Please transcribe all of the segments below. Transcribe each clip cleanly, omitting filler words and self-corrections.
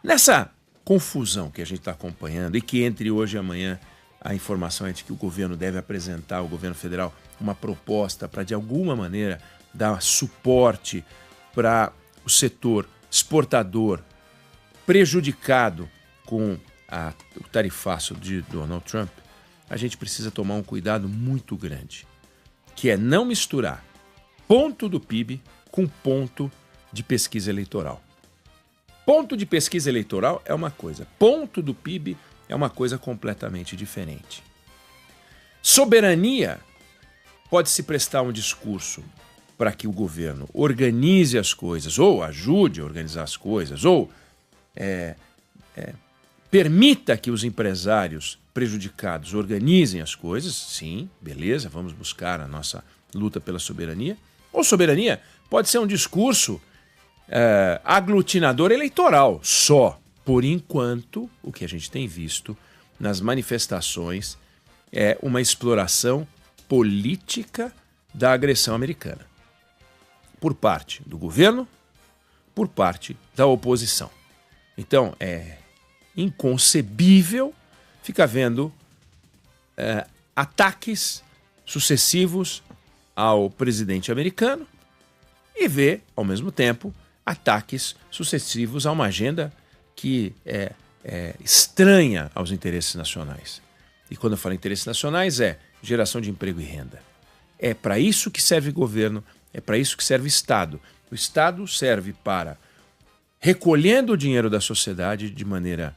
Nessa confusão que a gente está acompanhando e que entre hoje e amanhã a informação é de que o governo deve apresentar, o governo federal, uma proposta para, de alguma maneira, dar suporte para o setor exportador prejudicado com o tarifaço de Donald Trump, a gente precisa tomar um cuidado muito grande, que é não misturar ponto do PIB com ponto de pesquisa eleitoral. Ponto de pesquisa eleitoral é uma coisa, ponto do PIB é uma coisa completamente diferente. Soberania pode se prestar um discurso para que o governo organize as coisas, ou ajude a organizar as coisas, ou permita que os empresários prejudicados organizem as coisas. Sim, beleza, vamos buscar a nossa luta pela soberania. Ou soberania pode ser um discurso aglutinador eleitoral só. Por enquanto, o que a gente tem visto nas manifestações é uma exploração política da agressão americana. Por parte do governo, por parte da oposição. Então, é inconcebível ficar vendo ataques sucessivos ao presidente americano e ver, ao mesmo tempo, ataques sucessivos a uma agenda que é estranha aos interesses nacionais. E quando eu falo interesses nacionais, é geração de emprego e renda. É para isso que serve governo, é para isso que serve Estado. O Estado serve para, recolhendo o dinheiro da sociedade de maneira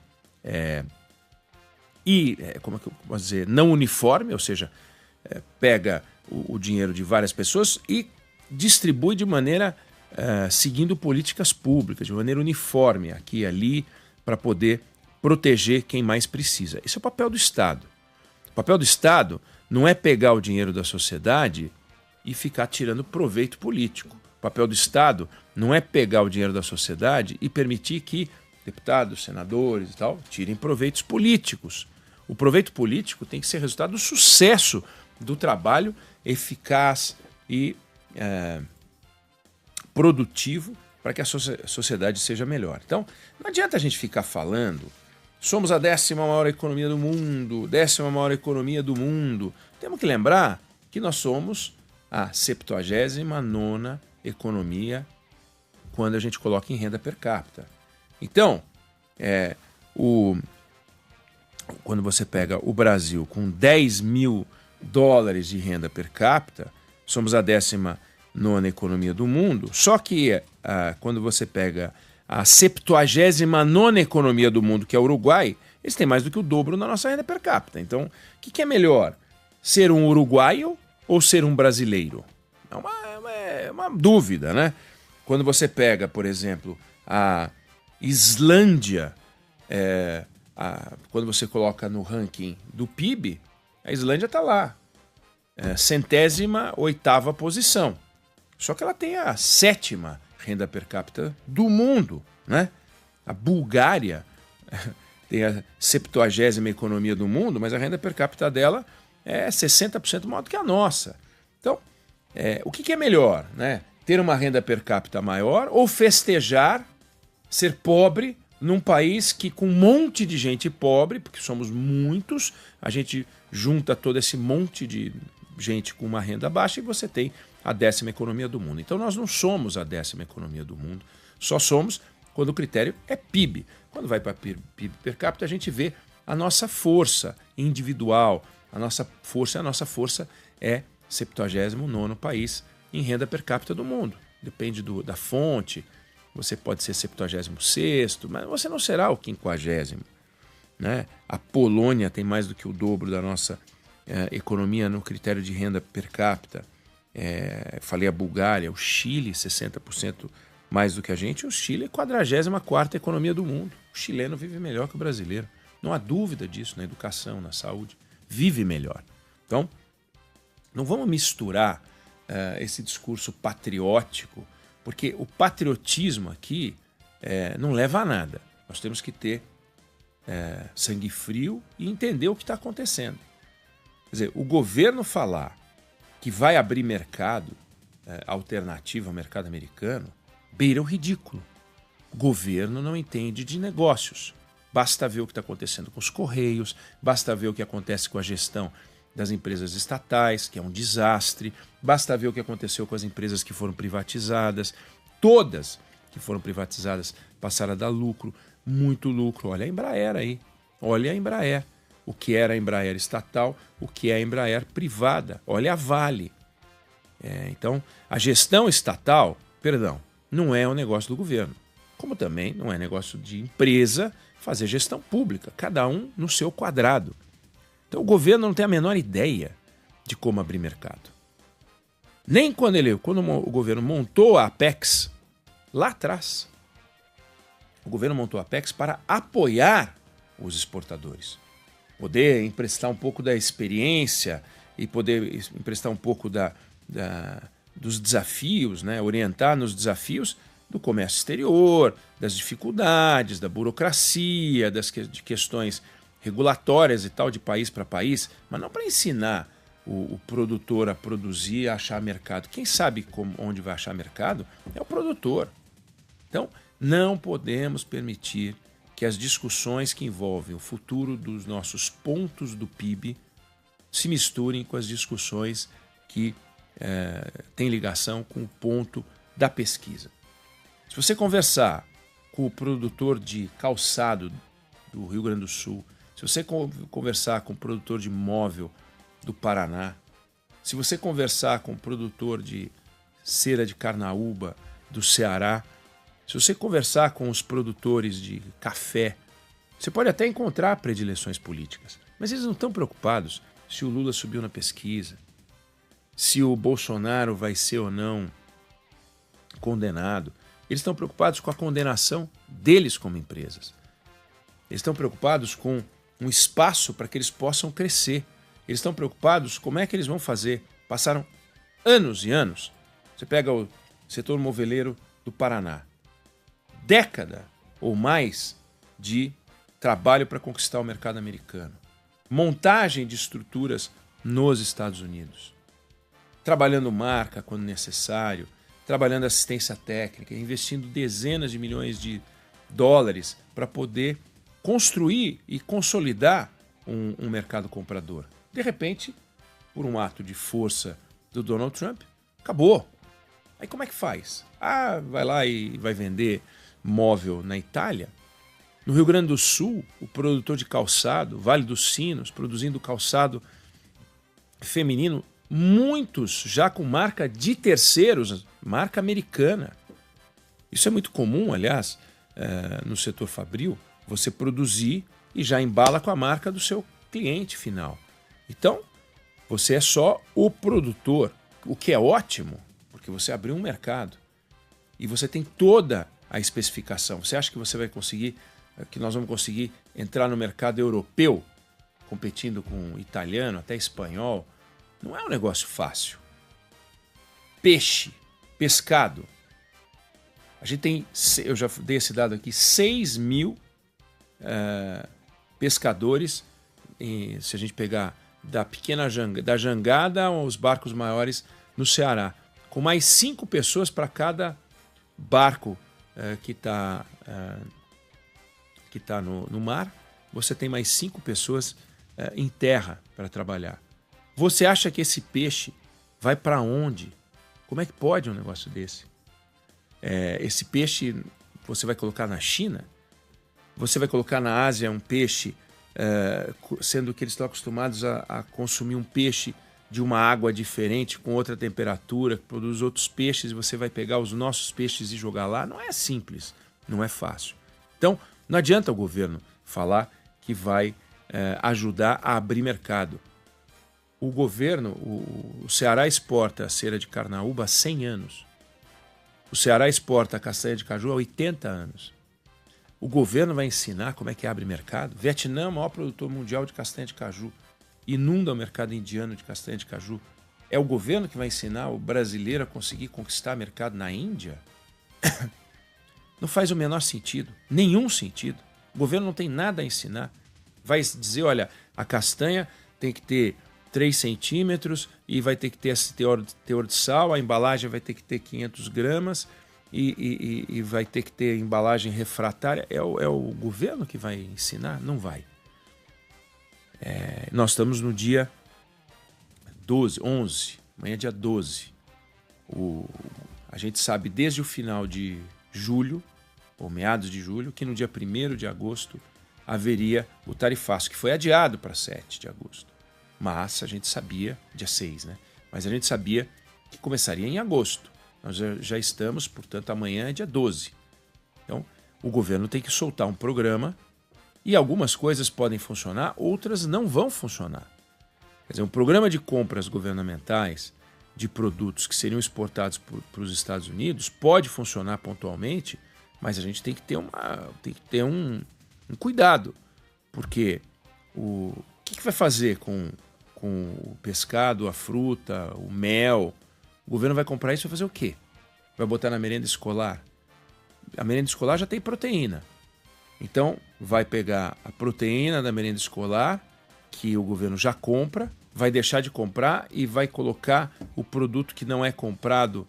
como é que eu posso dizer, não uniforme, ou seja, pega o dinheiro de várias pessoas e distribui de maneira seguindo políticas públicas, de maneira uniforme, aqui e ali, para poder proteger quem mais precisa. Esse é o papel do Estado. O papel do Estado não é pegar o dinheiro da sociedade e ficar tirando proveito político. O papel do Estado não é pegar o dinheiro da sociedade e permitir que deputados, senadores e tal tirem proveitos políticos. O proveito político tem que ser resultado do sucesso do trabalho eficaz e produtivo para que a sociedade seja melhor. Então, não adianta a gente ficar falando somos a 10ª maior economia do mundo, 10ª maior economia do mundo. Temos que lembrar que nós somos a 79ª economia quando a gente coloca em renda per capita. Então, quando você pega o Brasil com 10 mil dólares de renda per capita, somos a 19ª economia do mundo, só que quando você pega a 79ª economia do mundo, que é o Uruguai, eles têm mais do que o dobro na nossa renda per capita. Então, o que é melhor? Ser um uruguaio ou ser um brasileiro? É uma dúvida, né? Quando você pega, por exemplo, a Islândia, quando você coloca no ranking do PIB, a Islândia está lá, 108ª posição. Só que ela tem a 7ª renda per capita do mundo, né? A Bulgária tem a 70ª economia do mundo, mas a renda per capita dela é 60% maior do que a nossa. Então, o que é melhor, né? Ter uma renda per capita maior ou festejar ser pobre num país que, com um monte de gente pobre, porque somos muitos, a gente junta todo esse monte de gente com uma renda baixa e você tem a 10ª economia do mundo. Então nós não somos a 10ª economia do mundo, só somos quando o critério é PIB. Quando vai para PIB per capita, a gente vê a nossa força individual, a nossa força é 79º país em renda per capita do mundo. Depende da fonte, você pode ser 76º, mas você não será o 50º. Né? A Polônia tem mais do que o dobro da nossa economia no critério de renda per capita. Falei a Bulgária, o Chile, 60% mais do que a gente. O Chile é a 44ª economia do mundo. O chileno vive melhor que o brasileiro. Não há dúvida disso na educação, na saúde. Vive melhor. Então, não vamos misturar esse discurso patriótico, porque o patriotismo aqui não leva a nada. Nós temos que ter sangue frio e entender o que está acontecendo. Quer dizer, o governo falar que vai abrir mercado alternativo ao mercado americano beira o ridículo. Governo não entende de negócios. Basta ver o que está acontecendo com os Correios, basta ver o que acontece com a gestão das empresas estatais, que é um desastre, basta ver o que aconteceu com as empresas que foram privatizadas. Todas que foram privatizadas passaram a dar lucro, muito lucro. Olha a Embraer aí, olha a Embraer. O que era a Embraer estatal, o que é a Embraer privada. Olha a Vale. Então, a gestão estatal, não é um negócio do governo. Como também não é negócio de empresa fazer gestão pública, cada um no seu quadrado. Então o governo não tem a menor ideia de como abrir mercado. Nem quando o governo montou a Apex, lá atrás, o governo montou a Apex para apoiar os exportadores. Poder emprestar um pouco da experiência e poder emprestar um pouco dos desafios, né? Orientar nos desafios do comércio exterior, das dificuldades, da burocracia, de questões regulatórias e tal, de país para país, mas não para ensinar o produtor a produzir, a achar mercado. Quem sabe onde vai achar mercado é o produtor. Então, não podemos permitir que as discussões que envolvem o futuro dos nossos pontos do PIB se misturem com as discussões que têm ligação com o ponto da pesquisa. Se você conversar com o produtor de calçado do Rio Grande do Sul, se você conversar com o produtor de móvel do Paraná, se você conversar com o produtor de cera de carnaúba do Ceará, se você conversar com os produtores de café, você pode até encontrar predileções políticas, mas eles não estão preocupados se o Lula subiu na pesquisa, se o Bolsonaro vai ser ou não condenado. Eles estão preocupados com a condenação deles como empresas. Eles estão preocupados com um espaço para que eles possam crescer. Eles estão preocupados como é que eles vão fazer. Passaram anos e anos. Você pega o setor moveleiro do Paraná. Década ou mais de trabalho para conquistar o mercado americano. Montagem de estruturas nos Estados Unidos. Trabalhando marca quando necessário. Trabalhando assistência técnica, investindo dezenas de milhões de dólares para poder construir e consolidar um mercado comprador. De repente, por um ato de força do Donald Trump, acabou. Aí como é que faz? Vai lá e vai vender móvel na Itália? No Rio Grande do Sul, o produtor de calçado, Vale dos Sinos, produzindo calçado feminino, muitos já com marca de terceiros, marca americana. Isso é muito comum, aliás, no setor fabril, você produzir e já embala com a marca do seu cliente final. Então, você é só o produtor, o que é ótimo, porque você abriu um mercado e você tem toda a especificação. Você acha que você vai conseguir, que nós vamos conseguir entrar no mercado europeu, competindo com italiano, até espanhol? Não é um negócio fácil. Peixe, pescado. A gente tem, eu já dei esse dado aqui, 6 mil pescadores, se a gente pegar da jangada aos barcos maiores no Ceará, com mais 5 pessoas para cada barco que está no mar, você tem mais 5 pessoas em terra para trabalhar. Você acha que esse peixe vai para onde? Como é que pode um negócio desse? Esse peixe você vai colocar na China? Você vai colocar na Ásia um peixe, sendo que eles estão acostumados a consumir um peixe de uma água diferente, com outra temperatura, que produz outros peixes, e você vai pegar os nossos peixes e jogar lá? Não é simples, não é fácil. Então, não adianta o governo falar que vai ajudar a abrir mercado. O governo, o Ceará exporta a cera de carnaúba há 100 anos. O Ceará exporta a castanha de caju há 80 anos. O governo vai ensinar como é que abre mercado? Vietnã é o maior produtor mundial de castanha de caju. Inunda o mercado indiano de castanha de caju. É o governo que vai ensinar o brasileiro a conseguir conquistar mercado na Índia? Não faz o menor sentido. Nenhum sentido. O governo não tem nada a ensinar. Vai dizer, olha, a castanha tem que ter 3 centímetros e vai ter que ter esse teor de sal, a embalagem vai ter que ter 500 gramas e vai ter que ter embalagem refratária. É o governo que vai ensinar? Não vai. Nós estamos no dia 11, amanhã é dia 12. A gente sabe desde o final de julho, ou meados de julho, que no dia 1º de agosto haveria o tarifaço, que foi adiado para 7 de agosto. Mas a gente sabia, dia 6, né? Mas a gente sabia que começaria em agosto. Nós já estamos, portanto, amanhã é dia 12. Então, o governo tem que soltar um programa e algumas coisas podem funcionar, outras não vão funcionar. Quer dizer, um programa de compras governamentais de produtos que seriam exportados para os Estados Unidos pode funcionar pontualmente, mas a gente tem que ter um cuidado, porque o que vai fazer com o pescado, a fruta, o mel? O governo vai comprar isso e vai fazer o quê? Vai botar na merenda escolar? A merenda escolar já tem proteína. Então, vai pegar a proteína da merenda escolar, que o governo já compra, vai deixar de comprar e vai colocar o produto que não é comprado,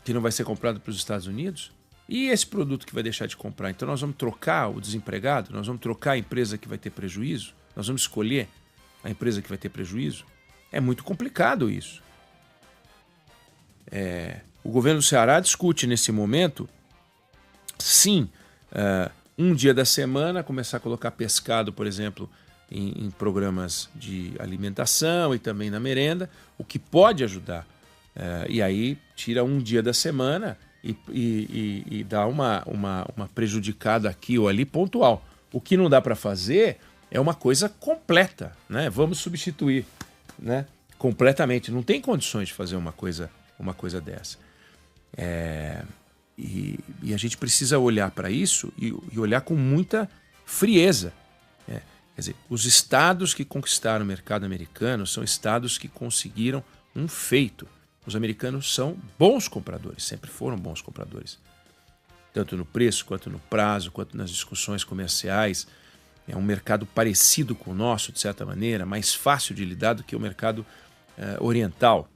que não vai ser comprado para os Estados Unidos? E esse produto que vai deixar de comprar? Então nós vamos trocar o desempregado? Nós vamos trocar a empresa que vai ter prejuízo? Nós vamos escolher a empresa que vai ter prejuízo? É muito complicado isso. O governo do Ceará discute nesse momento, sim, um dia da semana começar a colocar pescado, por exemplo, em programas de alimentação e também na merenda, o que pode ajudar. E aí tira um dia da semana e dá uma prejudicada aqui ou ali pontual. O que não dá para fazer é uma coisa completa, né? Vamos substituir, né? Completamente. Não tem condições de fazer uma coisa dessa. E a gente precisa olhar para isso e olhar com muita frieza. Quer dizer, os estados que conquistaram o mercado americano são estados que conseguiram um feito. Os americanos são bons compradores, sempre foram bons compradores. Tanto no preço, quanto no prazo, quanto nas discussões comerciais. É um mercado parecido com o nosso, de certa maneira, mais fácil de lidar do que o mercado oriental.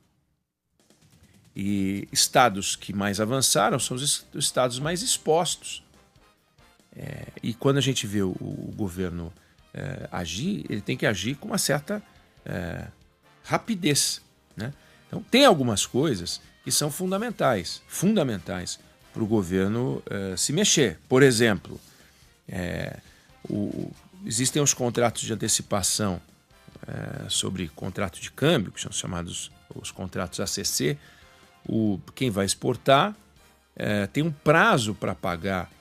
E estados que mais avançaram são os estados mais expostos. E quando a gente vê o governo agir, ele tem que agir com uma certa rapidez, né? Então, tem algumas coisas que são fundamentais para o governo se mexer. Por exemplo, existem os contratos de antecipação sobre contrato de câmbio, que são chamados os contratos ACC. Quem vai exportar tem um prazo para pagar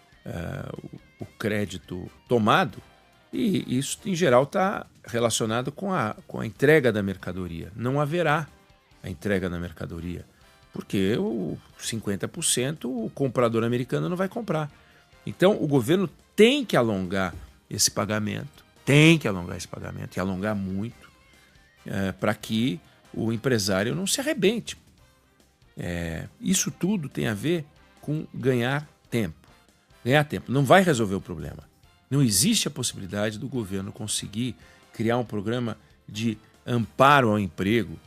o crédito tomado, e isso, em geral, está relacionado com a entrega da mercadoria. Não haverá a entrega da mercadoria, porque 50% o comprador americano não vai comprar. Então, o governo tem que alongar esse pagamento, e alongar muito, para que o empresário não se arrebente. Isso tudo tem a ver com ganhar tempo. Ganhar tempo não vai resolver o problema. Não existe a possibilidade do governo conseguir criar um programa de amparo ao emprego.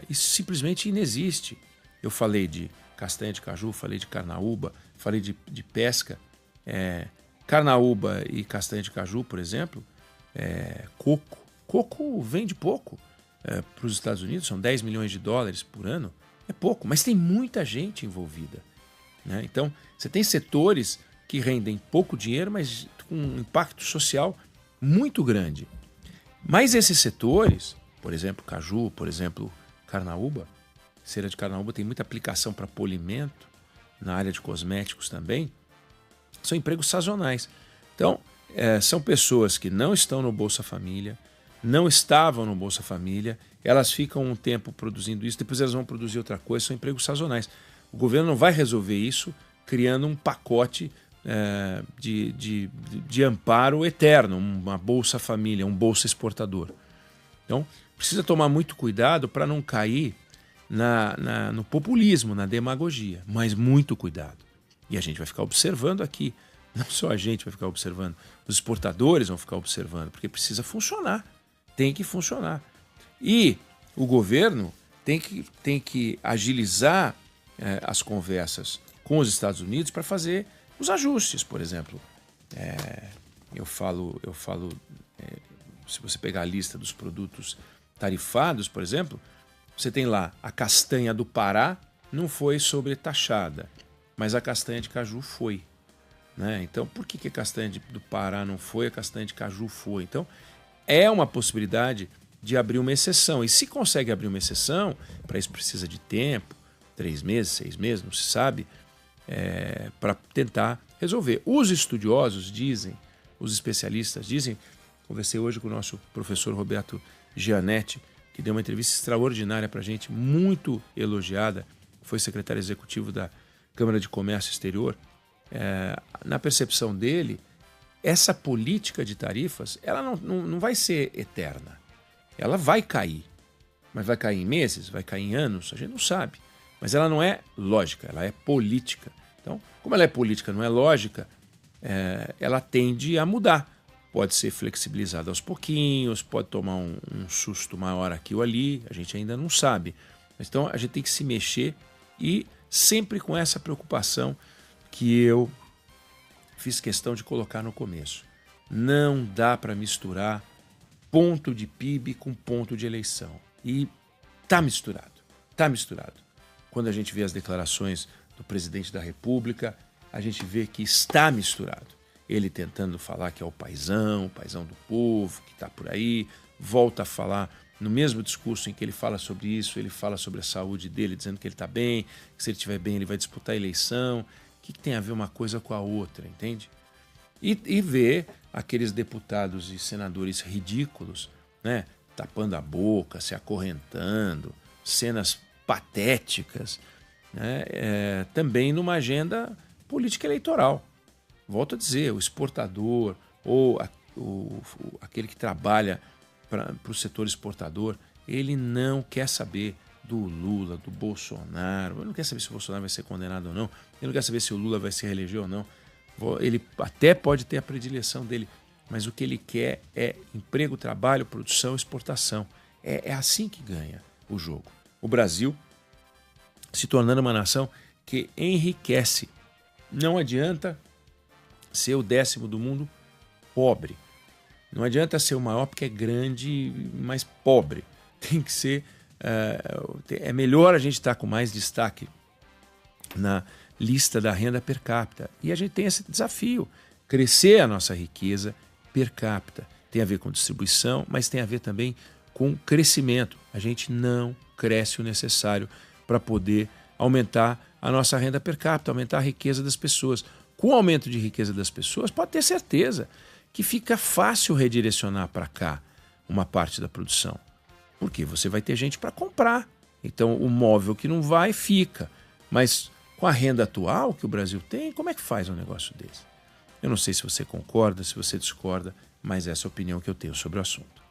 Isso simplesmente inexiste. Eu falei de castanha de caju, falei de carnaúba, falei de pesca. Carnaúba e castanha de caju, por exemplo, coco. Coco vende pouco para os Estados Unidos, são 10 milhões de dólares por ano. É pouco, mas tem muita gente envolvida, né? Então, você tem setores que rendem pouco dinheiro, mas com um impacto social muito grande. Mas esses setores, por exemplo, caju, por exemplo, carnaúba, cera de carnaúba tem muita aplicação para polimento, na área de cosméticos também, são empregos sazonais. Então, são pessoas que não estão no Bolsa Família, não estavam no Bolsa Família, elas ficam um tempo produzindo isso, depois elas vão produzir outra coisa, são empregos sazonais. O governo não vai resolver isso criando um pacote de amparo eterno, uma Bolsa Família, um Bolsa Exportador. Então, precisa tomar muito cuidado para não cair no populismo, na demagogia, mas muito cuidado. E a gente vai ficar observando aqui, não só a gente vai ficar observando, os exportadores vão ficar observando, porque precisa funcionar, tem que funcionar. E o governo tem que agilizar as conversas com os Estados Unidos para fazer os ajustes, por exemplo. Se você pegar a lista dos produtos tarifados, por exemplo, você tem lá a castanha do Pará, não foi sobretaxada, mas a castanha de caju foi. Né? Então, por que a castanha do Pará não foi, a castanha de caju foi? Então, é uma possibilidade de abrir uma exceção. E se consegue abrir uma exceção, para isso precisa de tempo, 3 meses, 6 meses, não se sabe, para tentar resolver. Os estudiosos dizem, os especialistas dizem, conversei hoje com o nosso professor Roberto Gianetti, que deu uma entrevista extraordinária para a gente, muito elogiada, foi secretário executivo da Câmara de Comércio Exterior. Na percepção dele, essa política de tarifas ela não vai ser eterna. Ela vai cair. Mas vai cair em meses? Vai cair em anos? A gente não sabe. Mas ela não é lógica, ela é política. Então, como ela é política, não é lógica, ela tende a mudar. Pode ser flexibilizada aos pouquinhos, pode tomar um susto maior aqui ou ali, a gente ainda não sabe. Então, a gente tem que se mexer e sempre com essa preocupação que eu fiz questão de colocar no começo. Não dá para misturar ponto de PIB com ponto de eleição. E está misturado, está misturado. Quando a gente vê as declarações do presidente da República, a gente vê que está misturado. Ele tentando falar que é o paizão do povo, que está por aí, volta a falar no mesmo discurso em que ele fala sobre isso, ele fala sobre a saúde dele, dizendo que ele está bem, que se ele estiver bem ele vai disputar a eleição. O que tem a ver uma coisa com a outra, entende? E ver aqueles deputados e senadores ridículos, né, tapando a boca, se acorrentando, cenas patéticas, né, também numa agenda política eleitoral. Volto a dizer, o exportador ou aquele que trabalha para o setor exportador, ele não quer saber do Lula, do Bolsonaro, ele não quer saber se o Bolsonaro vai ser condenado ou não, ele não quer saber se o Lula vai se reeleger ou não. Ele até pode ter a predileção dele, mas o que ele quer é emprego, trabalho, produção, exportação. É assim que ganha o jogo. O Brasil se tornando uma nação que enriquece. Não adianta ser o 10º do mundo pobre. Não adianta ser o maior porque é grande, mas pobre. Tem que ser... é melhor a gente estar com mais destaque na lista da renda per capita. E a gente tem esse desafio, crescer a nossa riqueza per capita. Tem a ver com distribuição, mas tem a ver também com crescimento. A gente não cresce o necessário para poder aumentar a nossa renda per capita, aumentar a riqueza das pessoas. Com o aumento de riqueza das pessoas, pode ter certeza que fica fácil redirecionar para cá uma parte da produção. Porque você vai ter gente para comprar. Então, o móvel que não vai, fica. Mas com a renda atual que o Brasil tem, como é que faz um negócio desse? Eu não sei se você concorda, se você discorda, mas essa é a opinião que eu tenho sobre o assunto.